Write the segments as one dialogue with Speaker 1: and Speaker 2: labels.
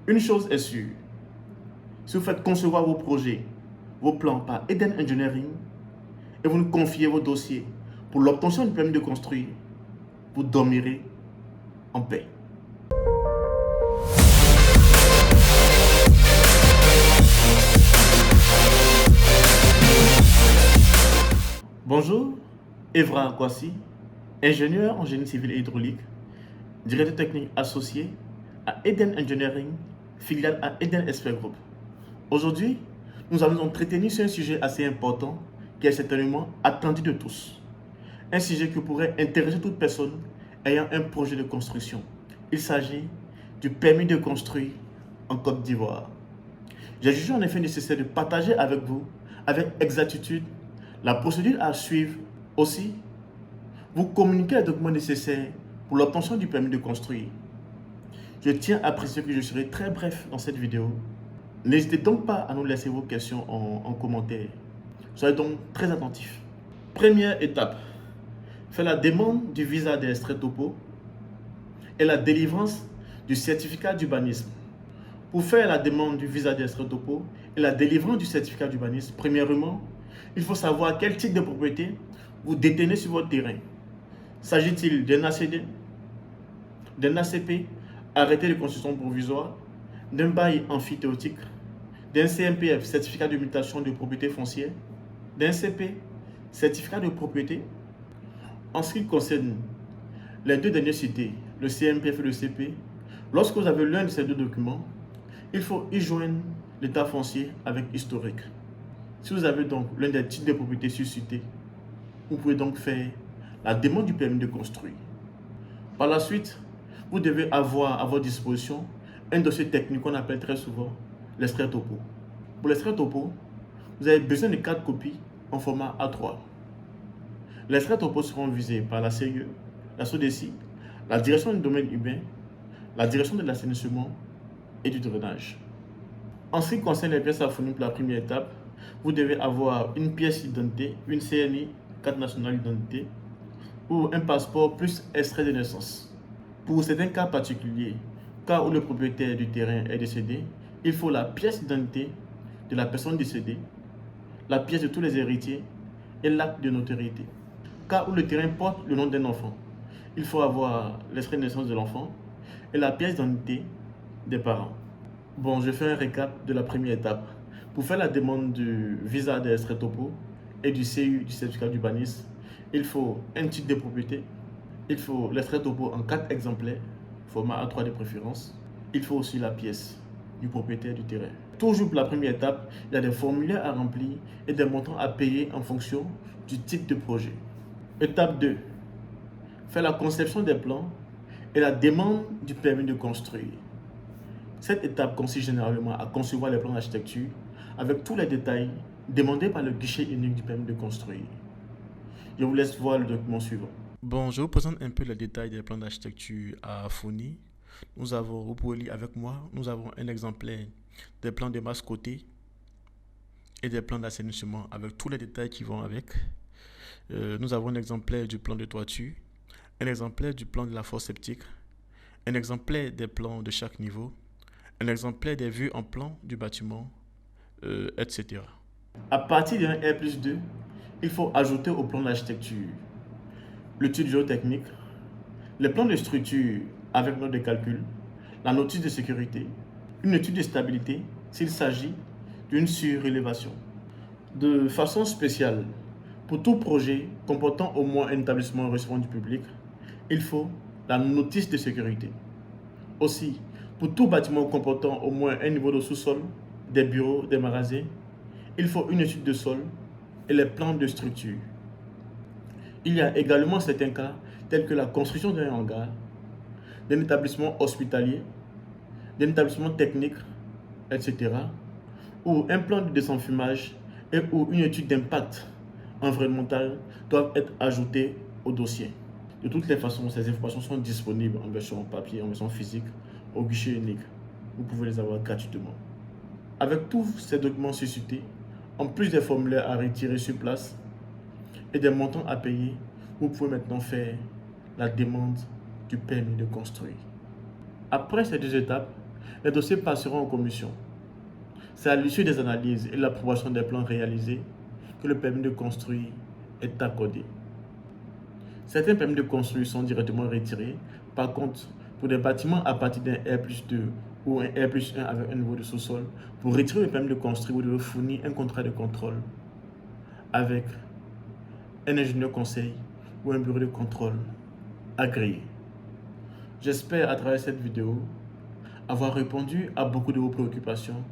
Speaker 1: Une chose est sûre, si vous faites concevoir vos projets, vos plans par Eden Engineering et vous nous confiez vos dossiers pour l'obtention du permis de construire, vous dormirez en paix. Bonjour, Evra Kwasi, ingénieur en génie civil et hydraulique, directeur technique associé à Eden Engineering, filiale à Eden Expert Group. Aujourd'hui, nous allons nous entretenir sur un sujet assez important qui est certainement attendu de tous. Un sujet qui pourrait intéresser toute personne ayant un projet de construction. Il s'agit du permis de construire en Côte d'Ivoire. J'ai jugé en effet nécessaire de partager avec vous, avec exactitude, la procédure à suivre. Aussi, vous communiquer les documents nécessaires pour l'obtention du permis de construire. Je tiens à préciser que je serai très bref dans cette vidéo. N'hésitez donc pas à nous laisser vos questions en commentaire. Soyez donc très attentifs. Première étape, faire la demande du visa des extraits topo et la délivrance du certificat d'urbanisme. Pour faire la demande du visa des extraits topo et la délivrance du certificat d'urbanisme, premièrement, il faut savoir quel type de propriété vous détenez sur votre terrain. S'agit-il d'un ACD, d'un ACP, arrêté de construction provisoire, d'un bail emphytéotique, d'un CMPF, certificat de mutation de propriété foncière, d'un CP, certificat de propriété. En ce qui concerne les deux derniers cités, le CMPF et le CP, lorsque vous avez l'un de ces deux documents, il faut y joindre l'état foncier avec historique. Si vous avez donc l'un des types de propriétés suscités, vous pouvez donc faire la demande du permis de construire. Par la suite, vous devez avoir à votre disposition un dossier technique qu'on appelle très souvent l'extrait topo. Pour l'extrait topo, vous avez besoin de 4 copies en format A3. Les extraits topo seront visés par la CIE, la SODECI, la direction du domaine urbain, la direction de l'assainissement et du drainage. En ce qui concerne les pièces à fournir pour la première étape, vous devez avoir une pièce d'identité, une CNI, carte nationale d'identité, ou un passeport plus extrait de naissance. Pour certains cas particuliers, cas où le propriétaire du terrain est décédé, il faut la pièce d'identité de la personne décédée, la pièce de tous les héritiers et l'acte de notoriété. Cas où le terrain porte le nom d'un enfant, il faut avoir l'extrait de naissance de l'enfant et la pièce d'identité des parents. Bon, je fais un récap de la première étape. Pour faire la demande du visa des extraits topo et du CU, du certificat d'urbanisme, il faut un titre de propriété, il faut l'extrait topo en 4 exemplaires, format A3 de préférence. Il faut aussi la pièce du propriétaire du terrain. Toujours pour la première étape, il y a des formulaires à remplir et des montants à payer en fonction du type de projet. Étape 2. Faire la conception des plans et la demande du permis de construire. Cette étape consiste généralement à concevoir les plans d'architecture avec tous les détails demandés par le guichet unique du permis de construire. Je vous laisse voir le document suivant. Bon, je vous présente un peu les détails des plans d'architecture à fournir. Vous pouvez lire avec moi, nous avons un exemplaire des plans de masse côté et des plans d'assainissement avec tous les détails qui vont avec. Nous avons un exemplaire du plan de toiture, un exemplaire du plan de la fosse septique, un exemplaire des plans de chaque niveau, un exemplaire des vues en plan du bâtiment, etc. À partir d'un R+2, il faut ajouter au plan d'architecture l'étude géotechnique, les plans de structure avec note de calcul, la notice de sécurité, une étude de stabilité s'il s'agit d'une surélévation. De façon spéciale, pour tout projet comportant au moins un établissement recevant du public, il faut la notice de sécurité. Aussi, pour tout bâtiment comportant au moins un niveau de sous-sol, des bureaux, des magasins, il faut une étude de sol et les plans de structure. Il y a également certains cas tels que la construction d'un hangar, d'un établissement hospitalier, d'un établissement technique, etc. où un plan de désenfumage et ou une étude d'impact environnemental doivent être ajoutés au dossier. De toutes les façons, ces informations sont disponibles en version papier, en version physique, au guichet unique. Vous pouvez les avoir gratuitement. Avec tous ces documents suscités, en plus des formulaires à retirer sur place et des montants à payer, vous pouvez maintenant faire la demande du permis de construire. Après ces 2 étapes, Les dossiers passeront en commission. C'est à l'issue des analyses et l'approbation des plans réalisés que le permis de construire est accordé. Certains permis de construire sont directement retirés. Par contre, pour des bâtiments à partir d'un R+2 ou un R+1 avec un niveau de sous-sol, pour retirer le permis de construire, vous devez fournir un contrat de contrôle avec un ingénieur conseil ou un bureau de contrôle agréé. J'espère à travers cette vidéo avoir répondu à beaucoup de vos préoccupations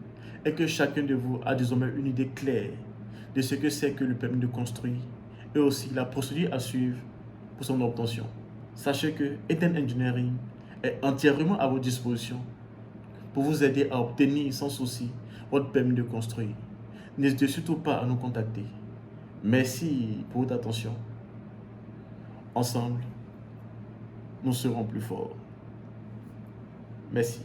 Speaker 1: et que chacun de vous a désormais une idée claire de ce que c'est que le permis de construire et aussi la procédure à suivre pour son obtention. Sachez que Eden Engineering est entièrement à votre disposition pour vous aider à obtenir sans souci votre permis de construire. N'hésitez surtout pas à nous contacter. Merci pour votre attention. Ensemble, nous serons plus forts. Merci.